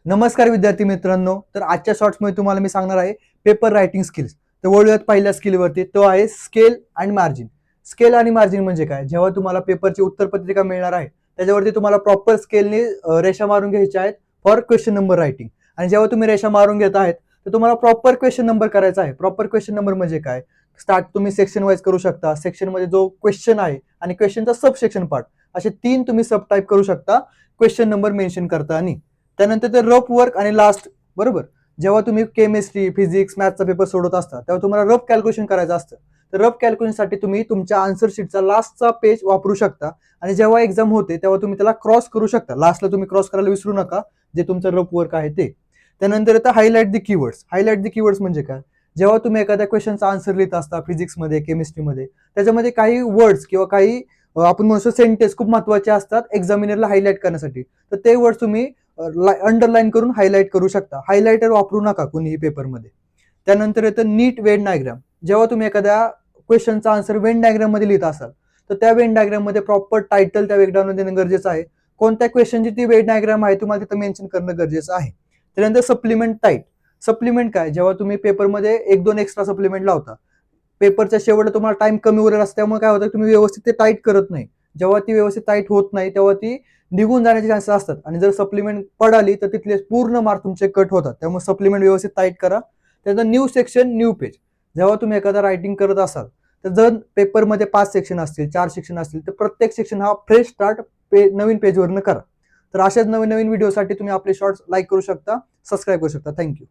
नमस्कार विद्यार्थी मित्रांनो, तर आजच्या शॉर्ट्समध्ये तुम्हाला मी सांगणार आहे पेपर रायटिंग स्किल्स. तर वळूयात पहिल्या स्किलवरती, तो आहे स्केल आणि मार्जिन. स्केल आणि मार्जिन म्हणजे काय? जेव्हा तुम्हाला पेपरची उत्तरपत्रिका मिळणार आहे त्याच्यावरती तुम्हाला प्रॉपर स्केलने रेषा मारून घ्यायच्या आहेत फॉर क्वेश्चन नंबर रायटिंग. आणि जेव्हा तुम्ही रेषा मारून घेत आहेत तर तुम्हाला प्रॉपर क्वेश्चन नंबर करायचा आहे. प्रॉपर क्वेश्चन नंबर म्हणजे काय? स्टार्ट तुम्ही सेक्शन वाईज करू शकता. सेक्शन मध्ये जो क्वेश्चन आहे आणि क्वेश्चनचा सब सेक्शन पार्ट, असे 3 तुम्ही सब टाईप करू शकता क्वेश्चन नंबर मेन्शन करताना. त्यानंतर ते रफ वर्क आणि लास्ट, बरोबर, जेव्हा तुम्ही केमिस्ट्री, फिजिक्स, मॅथचा पेपर सोडत असता तेव्हा तुम्हाला रफ कॅल्क्युलेशन करायचं असतं. तर रफ कॅल्क्युलेशनसाठी तुम्ही तुमच्या आन्सर शीटचा लास्टचा पेज वापरू शकता. आणि जेव्हा एक्झाम होते तेव्हा तुम्ही त्याला क्रॉस करू शकता. लास्टला तुम्ही क्रॉस करायला विसरू नका, जे तुमचं रफ वर्क आहे ते. त्यानंतर येतं highlight the keywords. Highlight the keywords म्हणजे काय? जेव्हा तुम्ही एखाद्या क्वेश्चनचा आन्सर लिहित असता फिजिक्समध्ये, केमिस्ट्रीमध्ये, त्याच्यामध्ये काही वर्ड्स किंवा काही आपण म्हणतो सेंटेन्स खूप महत्वाचे असतात एक्झामिनरला हायलाइट करण्यासाठी. तर ते वर्ड्स तुम्ही अंडरलाईन करून हायलाइट करू शकता. हायलाइटर वापरू नका कोणीही पेपरमध्ये. त्यानंतर येतं नीट वेन डायग्राम. जेव्हा तुम्ही एखाद्या क्वेश्चनचा आन्सर वेन डायग्राम मध्ये लिहित असाल तर त्या वेन डायग्राम मध्ये प्रॉपर टायटल त्या वेन डायग्राम देणं गरजेचं आहे. कोणत्या क्वेश्चनची ती वेन डायग्राम आहे तुम्हाला तिथं मेन्शन करणं गरजेचं आहे. त्यानंतर सप्लिमेंट टाईप. सप्लिमेंट काय? जेव्हा तुम्ही पेपरमध्ये 1-2 एक्स्ट्रा सप्लिमेंट लावता, पेपरच्या शेवटला तुम्हाला टाइम कमी उरलेला असतो, त्यामुळे काय होतं तुम्ही व्यवस्थित ते टाईट करत नाही. जेव्हा ती व्यवस्थित टाईट होत नाही तेव्हा ती निघून जाण्याचे चान्सेस असतात. आणि जर सप्लिमेंट पडाली तर तिथले पूर्ण मार्क तुमचे कट होतात. त्यामुळे सप्लिमेंट व्यवस्थित टाईट करा. त्यानंतर न्यू सेक्शन न्यू पेज. जेव्हा तुम्ही एखादा रायटिंग करत असाल तर जर पेपरमध्ये 5 सेक्शन असतील, 4 सेक्शन असतील, तर प्रत्येक सेक्शन हा फ्रेश स्टार्ट नवीन पेजवरनं करा. तर अशाच नवीन नवीन व्हिडिओसाठी तुम्ही आपले शॉर्ट्स लाईक करू शकता, सबस्क्राईब करू शकता. थँक्यू.